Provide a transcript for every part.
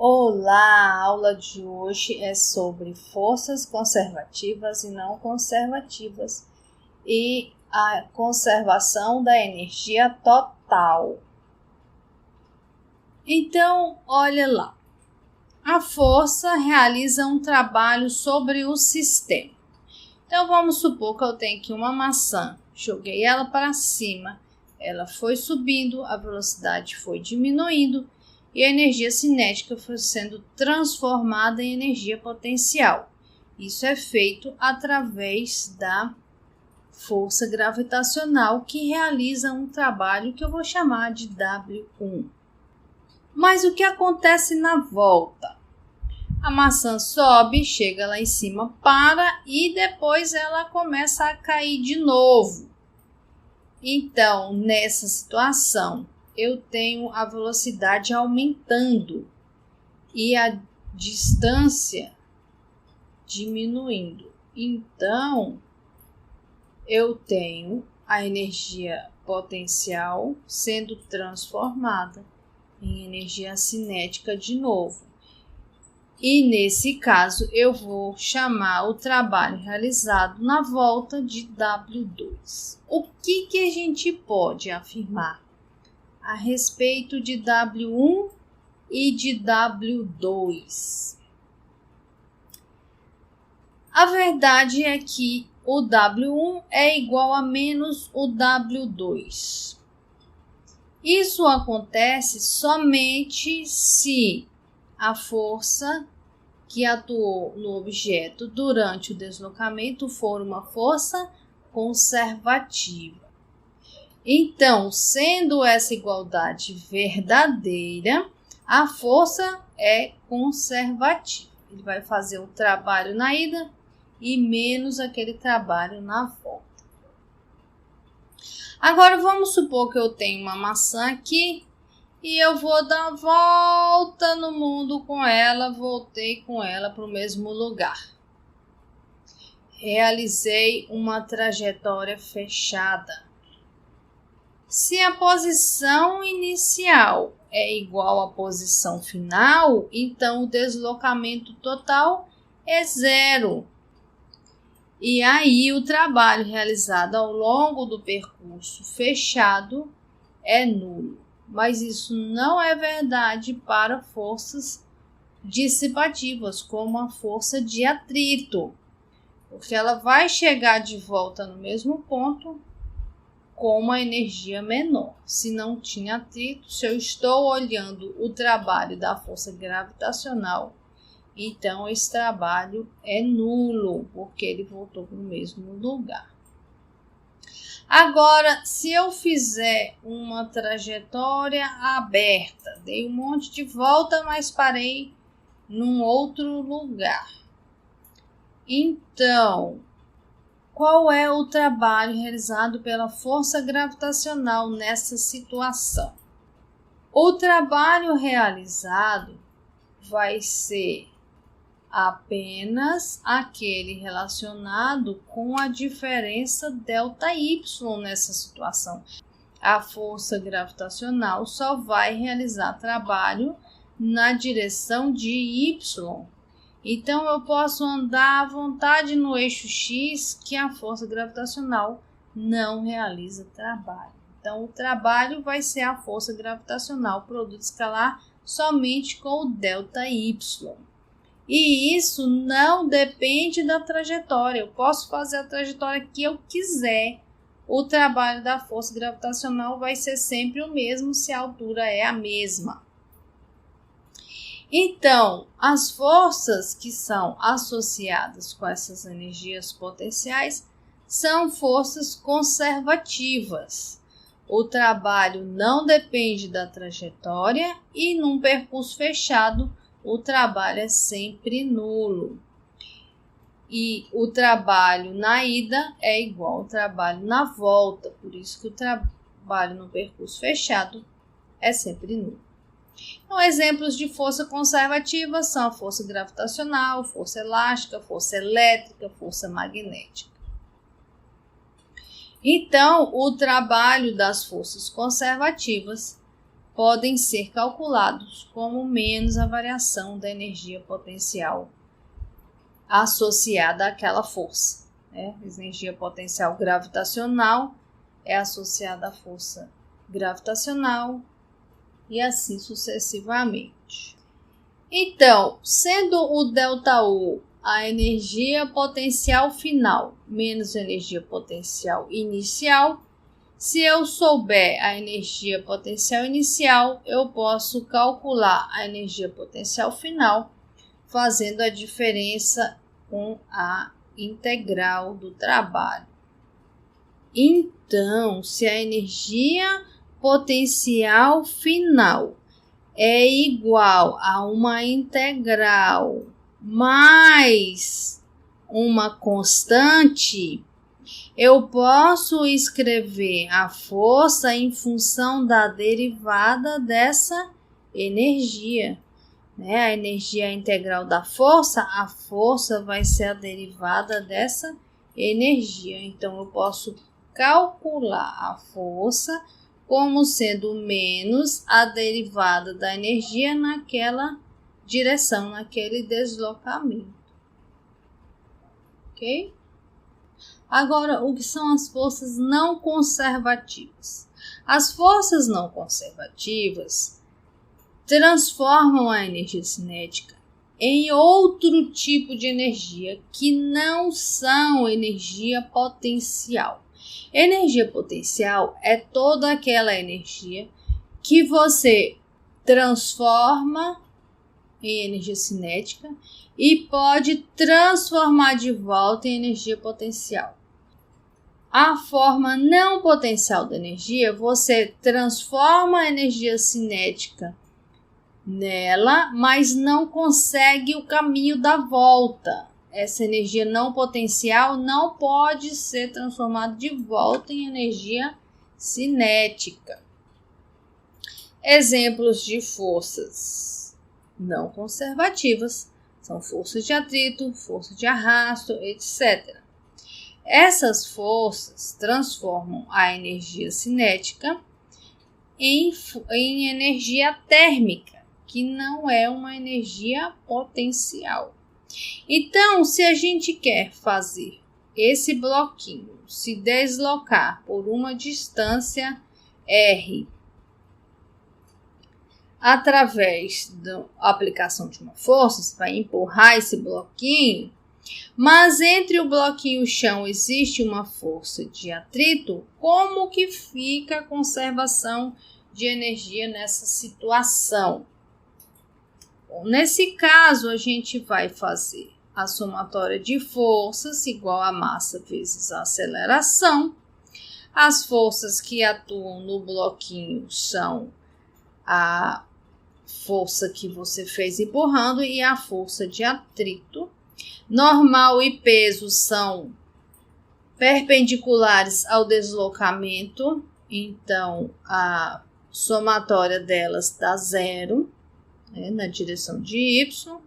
Olá, a aula de hoje é sobre forças conservativas e não conservativas e a conservação da energia total. Então, olha lá. A força realiza um trabalho sobre o sistema. Então, vamos supor que eu tenho aqui uma maçã, joguei ela para cima, ela foi subindo, a velocidade foi diminuindo e a energia cinética foi sendo transformada em energia potencial. Isso é feito através da força gravitacional que realiza um trabalho que eu vou chamar de W1. Mas o que acontece na volta? A maçã sobe, chega lá em cima, para e depois ela começa a cair de novo. Então, nessa situação, eu tenho a velocidade aumentando e a distância diminuindo. Então, eu tenho a energia potencial sendo transformada em energia cinética de novo. E nesse caso, eu vou chamar o trabalho realizado na volta de W2. O que a gente pode afirmar a respeito de W1 e de W2? A verdade é que o W1 é igual a menos o W2. Isso acontece somente se a força que atuou no objeto durante o deslocamento for uma força conservativa. Então, sendo essa igualdade verdadeira, a força é conservativa. Ele vai fazer o trabalho na ida e menos aquele trabalho na volta. Agora, vamos supor que eu tenho uma maçã aqui e eu vou dar a volta no mundo com ela, voltei com ela para o mesmo lugar. Realizei uma trajetória fechada. Se a posição inicial é igual à posição final, então o deslocamento total é zero. E aí o trabalho realizado ao longo do percurso fechado é nulo. Mas isso não é verdade para forças dissipativas, como a força de atrito, porque ela vai chegar de volta no mesmo ponto com uma energia menor. Se não tinha atrito, se eu estou olhando o trabalho da força gravitacional, então esse trabalho é nulo, porque ele voltou para o mesmo lugar. Agora, se eu fizer uma trajetória aberta, dei um monte de volta, mas parei num outro lugar. Então, qual é o trabalho realizado pela força gravitacional nessa situação? O trabalho realizado vai ser apenas aquele relacionado com a diferença ΔY nessa situação. A força gravitacional só vai realizar trabalho na direção de Y. Então, eu posso andar à vontade no eixo X, que a força gravitacional não realiza trabalho. Então, o trabalho vai ser a força gravitacional, produto escalar, somente com o ΔY. E isso não depende da trajetória. Eu posso fazer a trajetória que eu quiser. O trabalho da força gravitacional vai ser sempre o mesmo se a altura é a mesma. Então, as forças que são associadas com essas energias potenciais são forças conservativas. O trabalho não depende da trajetória e num percurso fechado, o trabalho é sempre nulo. E o trabalho na ida é igual ao trabalho na volta, por isso que o trabalho no percurso fechado é sempre nulo. Então, exemplos de força conservativa são a força gravitacional, força elástica, força elétrica, força magnética. Então, o trabalho das forças conservativas podem ser calculados como menos a variação da energia potencial associada àquela força. A energia potencial gravitacional é associada à força gravitacional e assim sucessivamente. Então, sendo o ΔU a energia potencial final menos a energia potencial inicial, se eu souber a energia potencial inicial, eu posso calcular a energia potencial final fazendo a diferença com a integral do trabalho. Então, se a energia potencial final é igual a uma integral mais uma constante, eu posso escrever a força em função da derivada dessa energia. A energia integral da força, a força vai ser a derivada dessa energia. Então, eu posso calcular a força como sendo menos a derivada da energia naquela direção, naquele deslocamento. Ok? Agora, o que são as forças não conservativas? As forças não conservativas transformam a energia cinética em outro tipo de energia que não são energia potencial. Energia potencial é toda aquela energia que você transforma em energia cinética e pode transformar de volta em energia potencial. A forma não potencial da energia, você transforma a energia cinética nela, mas não consegue o caminho da volta. Essa energia não potencial não pode ser transformada de volta em energia cinética. Exemplos de forças não conservativas são forças de atrito, força de arrasto, etc. Essas forças transformam a energia cinética em energia térmica, que não é uma energia potencial. Então, se a gente quer fazer esse bloquinho se deslocar por uma distância R através da aplicação de uma força, você vai empurrar esse bloquinho, mas entre o bloquinho e o chão existe uma força de atrito, como que fica a conservação de energia nessa situação? Bom, nesse caso, a gente vai fazer a somatória de forças igual a massa vezes a aceleração. As forças que atuam no bloquinho são a força que você fez empurrando e a força de atrito. Normal e peso são perpendiculares ao deslocamento, então a somatória delas dá zero, na direção de Y.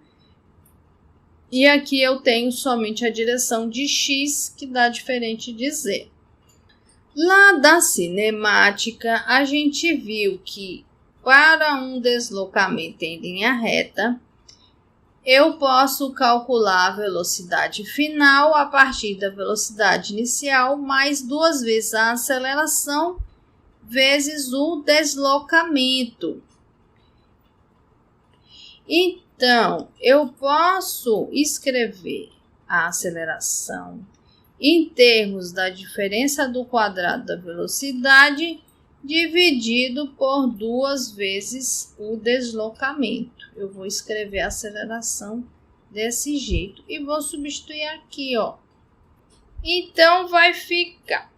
E aqui eu tenho somente a direção de X, que dá diferente de Z. Lá da cinemática, a gente viu que para um deslocamento em linha reta, eu posso calcular a velocidade final a partir da velocidade inicial mais 2 vezes a aceleração vezes o deslocamento. Então, eu posso escrever a aceleração em termos da diferença do quadrado da velocidade dividido por 2 vezes o deslocamento. Eu vou escrever a aceleração desse jeito e vou substituir aqui, ó. Então, vai ficar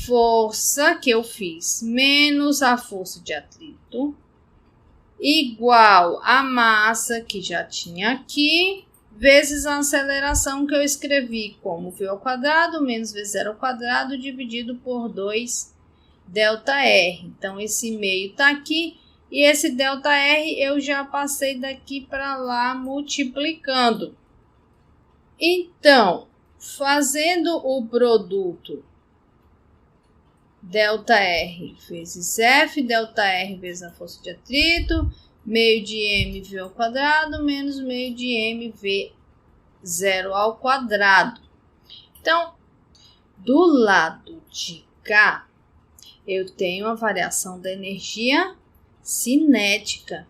força que eu fiz menos a força de atrito igual a massa que já tinha aqui, vezes a aceleração que eu escrevi como v ao quadrado menos v0 ao quadrado dividido por 2 ΔR. Então, esse meio está aqui e esse ΔR eu já passei daqui para lá multiplicando. Então, fazendo o produto ΔR vezes F, ΔR vezes a força de atrito, meio de mv ao quadrado menos meio de mv zero ao quadrado. Então, do lado de cá, eu tenho a variação da energia cinética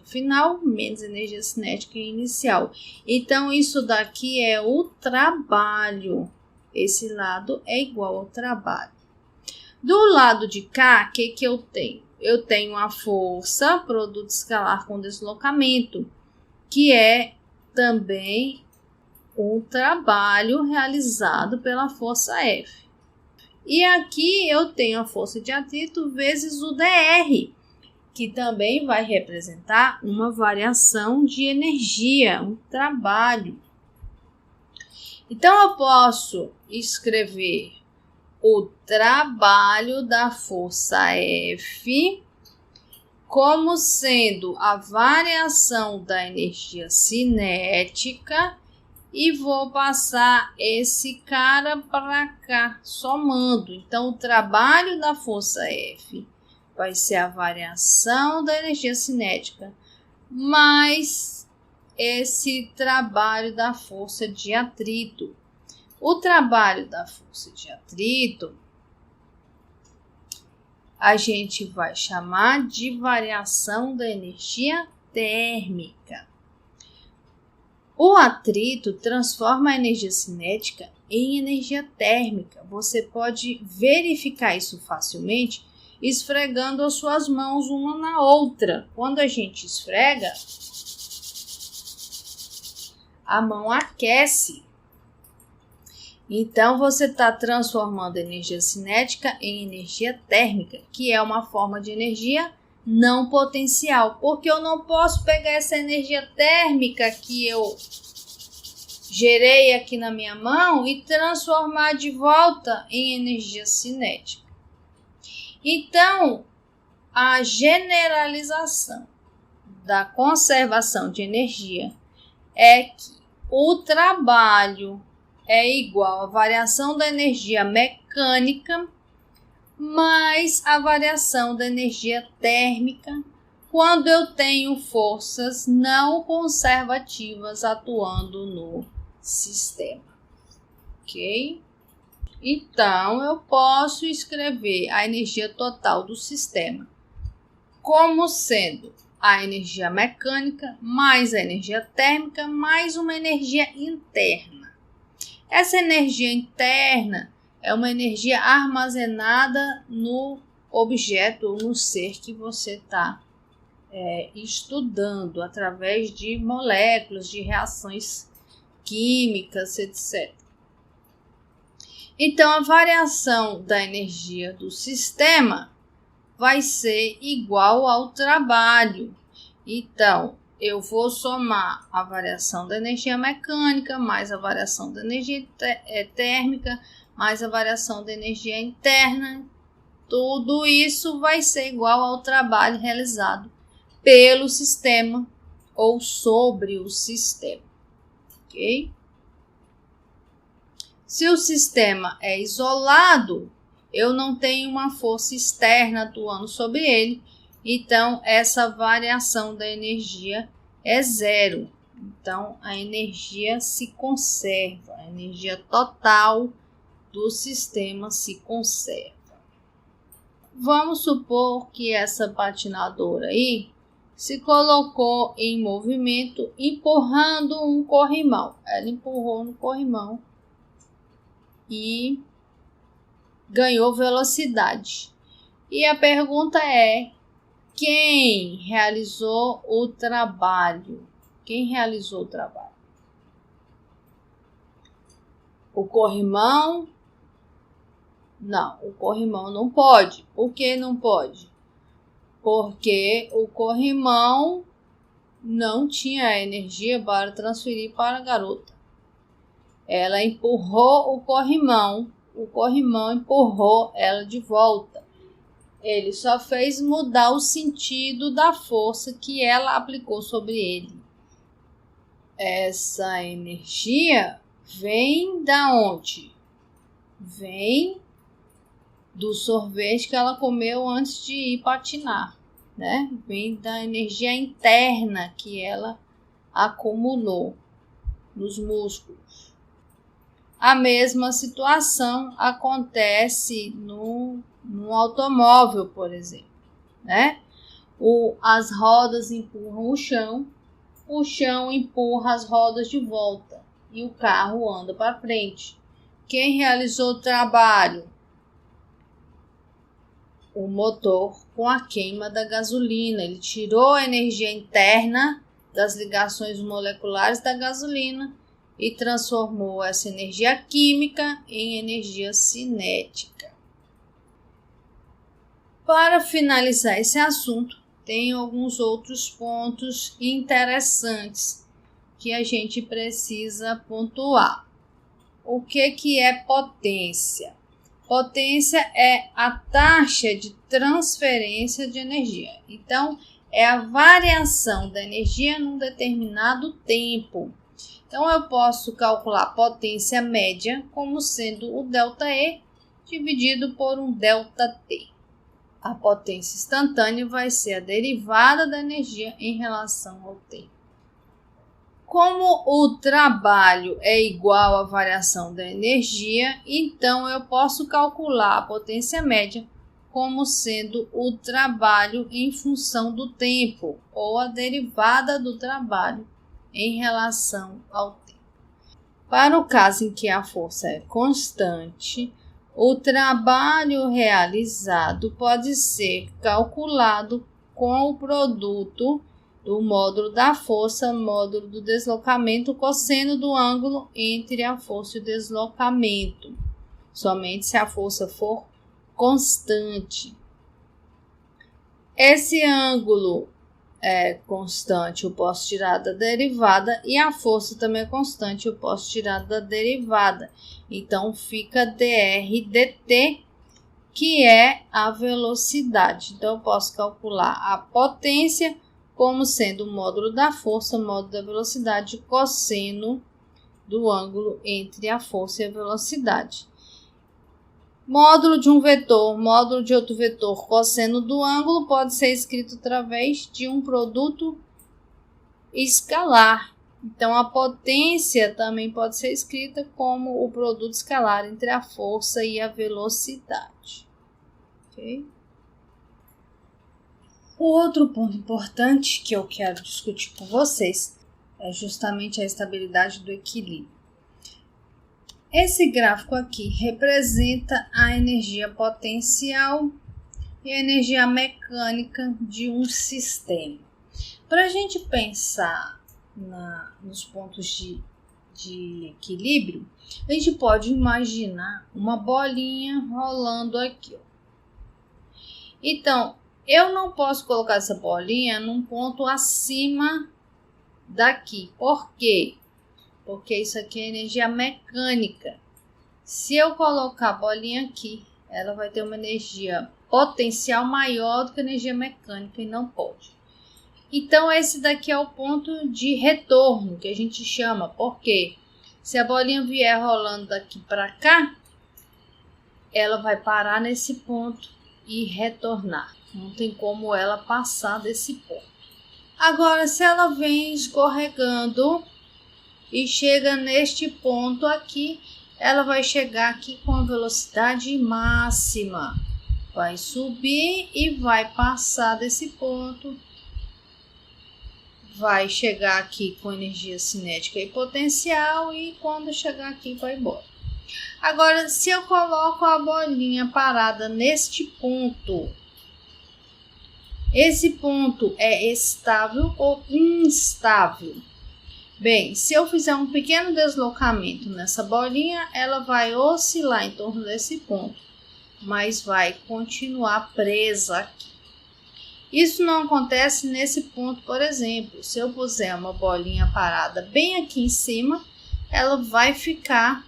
final menos energia cinética inicial. Então, isso daqui é o trabalho. Esse lado é igual ao trabalho. Do lado de cá, o que eu tenho? Eu tenho a força, produto escalar com deslocamento, que é também um trabalho realizado pela força F. E aqui eu tenho a força de atrito vezes o dr, que também vai representar uma variação de energia, um trabalho. Então, eu posso escrever o trabalho da força F como sendo a variação da energia cinética e vou passar esse cara para cá, somando. Então, o trabalho da força F vai ser a variação da energia cinética mais esse trabalho da força de atrito. O trabalho da força de atrito a gente vai chamar de variação da energia térmica. O atrito transforma a energia cinética em energia térmica. Você pode verificar isso facilmente esfregando as suas mãos uma na outra. Quando a gente esfrega, a mão aquece. Então, você está transformando a energia cinética em energia térmica, que é uma forma de energia não potencial, porque eu não posso pegar essa energia térmica que eu gerei aqui na minha mão e transformar de volta em energia cinética. Então, a generalização da conservação de energia é que o trabalho é igual à variação da energia mecânica mais a variação da energia térmica quando eu tenho forças não conservativas atuando no sistema. Ok? Então, eu posso escrever a energia total do sistema como sendo a energia mecânica mais a energia térmica mais uma energia interna. Essa energia interna é uma energia armazenada no objeto ou no ser que você está estudando através de moléculas, de reações químicas, etc. Então, a variação da energia do sistema vai ser igual ao trabalho. Então, eu vou somar a variação da energia mecânica mais a variação da energia térmica mais a variação da energia interna. Tudo isso vai ser igual ao trabalho realizado pelo sistema ou sobre o sistema. Ok? Se o sistema é isolado, eu não tenho uma força externa atuando sobre ele, então essa variação da energia é zero. Então a energia se conserva, a energia total do sistema se conserva. Vamos supor que essa patinadora aí se colocou em movimento empurrando um corrimão. Ela empurrou no corrimão e ganhou velocidade. E a pergunta é: quem realizou o trabalho? Quem realizou o trabalho? O corrimão? Não, o corrimão não pode. Por que não pode? Porque o corrimão não tinha energia para transferir para a garota. Ela empurrou o corrimão empurrou ela de volta. Ele só fez mudar o sentido da força que ela aplicou sobre ele. Essa energia vem da onde? Vem do sorvete que ela comeu antes de ir patinar, né? Vem da energia interna que ela acumulou nos músculos. A mesma situação acontece no automóvel, por exemplo, né? As rodas empurram o chão empurra as rodas de volta e o carro anda para frente. Quem realizou o trabalho? O motor com a queima da gasolina. Ele tirou a energia interna das ligações moleculares da gasolina e transformou essa energia química em energia cinética. Para finalizar esse assunto, tem alguns outros pontos interessantes que a gente precisa pontuar. O que é potência? Potência é a taxa de transferência de energia. Então, é a variação da energia num determinado tempo. Então, eu posso calcular a potência média como sendo o ΔE dividido por um ΔT. A potência instantânea vai ser a derivada da energia em relação ao tempo. Como o trabalho é igual à variação da energia, então eu posso calcular a potência média como sendo o trabalho em função do tempo, ou a derivada do trabalho em relação ao tempo. Para o caso em que a força é constante, o trabalho realizado pode ser calculado com o produto do módulo da força, módulo do deslocamento, cosseno do ângulo entre a força e o deslocamento, somente se a força for constante. Esse ângulo é constante, eu posso tirar da derivada, e a força também é constante, eu posso tirar da derivada. Então, fica dr dt, que é a velocidade. Então, eu posso calcular a potência como sendo o módulo da força, módulo da velocidade, cosseno do ângulo entre a força e a velocidade. Módulo de um vetor, módulo de outro vetor, cosseno do ângulo, pode ser escrito através de um produto escalar. Então, a potência também pode ser escrita como o produto escalar entre a força e a velocidade. Ok? O outro ponto importante que eu quero discutir com vocês é justamente a estabilidade do equilíbrio. Esse gráfico aqui representa a energia potencial e a energia mecânica de um sistema. Para a gente pensar nos pontos de equilíbrio, a gente pode imaginar uma bolinha rolando aqui. Então, eu não posso colocar essa bolinha num ponto acima daqui. Por quê? Porque isso aqui é energia mecânica. Se eu colocar a bolinha aqui, ela vai ter uma energia potencial maior do que a energia mecânica e não pode. Então, esse daqui é o ponto de retorno que a gente chama. Porque se a bolinha vier rolando daqui para cá, ela vai parar nesse ponto e retornar. Não tem como ela passar desse ponto. Agora, se ela vem escorregando e chega neste ponto aqui, ela vai chegar aqui com a velocidade máxima. Vai subir e vai passar desse ponto. Vai chegar aqui com energia cinética e potencial e quando chegar aqui vai embora. Agora, se eu coloco a bolinha parada neste ponto, esse ponto é estável ou instável? Bem, se eu fizer um pequeno deslocamento nessa bolinha, ela vai oscilar em torno desse ponto, mas vai continuar presa aqui. Isso não acontece nesse ponto, por exemplo. Se eu puser uma bolinha parada bem aqui em cima, ela vai ficar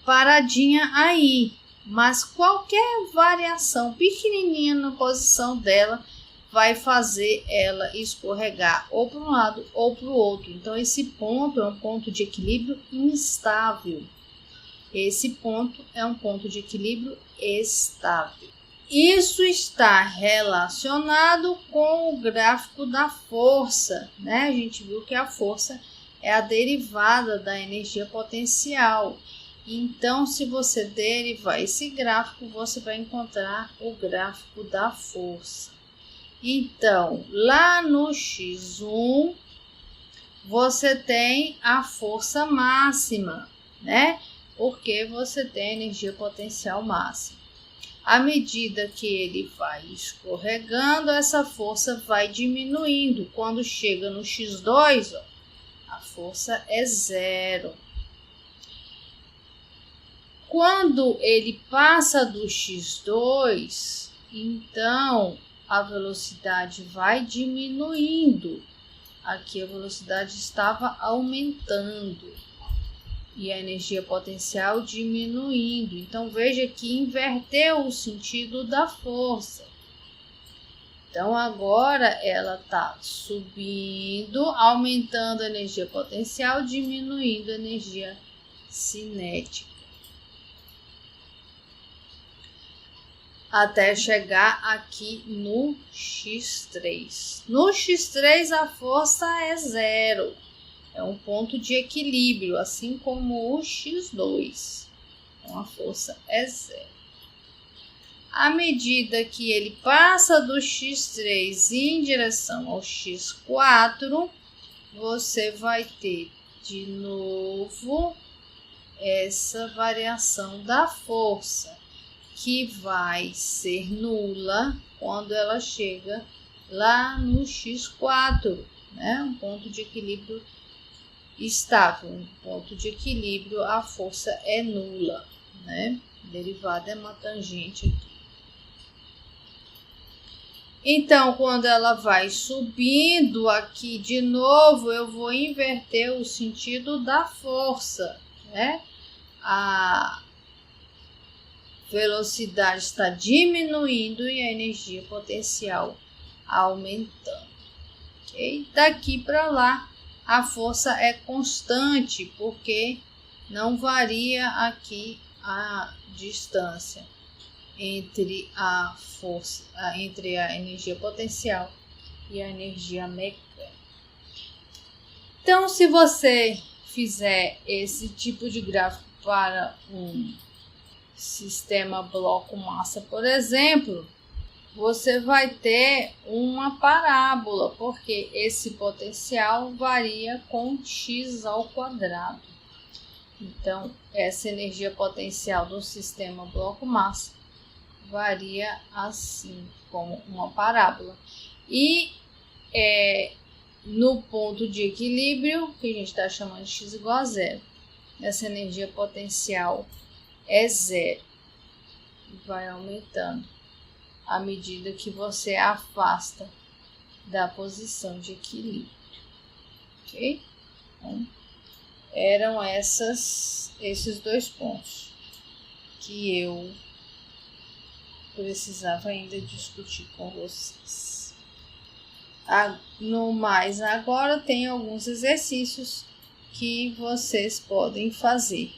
paradinha aí. Mas qualquer variação pequenininha na posição dela vai fazer ela escorregar ou para um lado ou para o outro. Então, esse ponto é um ponto de equilíbrio instável. Esse ponto é um ponto de equilíbrio estável. Isso está relacionado com o gráfico da força, né? A gente viu que a força é a derivada da energia potencial. Então, se você derivar esse gráfico, você vai encontrar o gráfico da força. Então, lá no X1, você tem a força máxima, né? Porque você tem energia potencial máxima. À medida que ele vai escorregando, essa força vai diminuindo. Quando chega no X2, ó, a força é 0. Quando ele passa do X2, então a velocidade vai diminuindo. Aqui a velocidade estava aumentando e a energia potencial diminuindo. Então veja que inverteu o sentido da força. Então agora ela está subindo, aumentando a energia potencial, diminuindo a energia cinética, até chegar aqui no X3. No X3 a força é 0. É um ponto de equilíbrio, assim como o X2. Então, a força é 0. À medida que ele passa do X3 em direção ao X4, você vai ter de novo essa variação da força, que vai ser nula quando ela chega lá no X4, né? Um ponto de equilíbrio estável, um ponto de equilíbrio, a força é nula, né? Derivada é uma tangente aqui. Então, quando ela vai subindo aqui de novo, eu vou inverter o sentido da força, né? A velocidade está diminuindo e a energia potencial aumentando. Okay? Daqui para lá, a força é constante, porque não varia aqui a distância entre a força, entre a energia potencial e a energia mecânica. Então, se você fizer esse tipo de gráfico para um sistema bloco-massa, por exemplo, você vai ter uma parábola, porque esse potencial varia com x ao quadrado. Então, essa energia potencial do sistema bloco-massa varia assim, como uma parábola. E no ponto de equilíbrio, que a gente está chamando de x igual a 0, essa energia potencial é 0 e vai aumentando à medida que você afasta da posição de equilíbrio. Ok? Então, eram esses dois pontos que eu precisava ainda discutir com vocês. No mais, agora tem alguns exercícios que vocês podem fazer.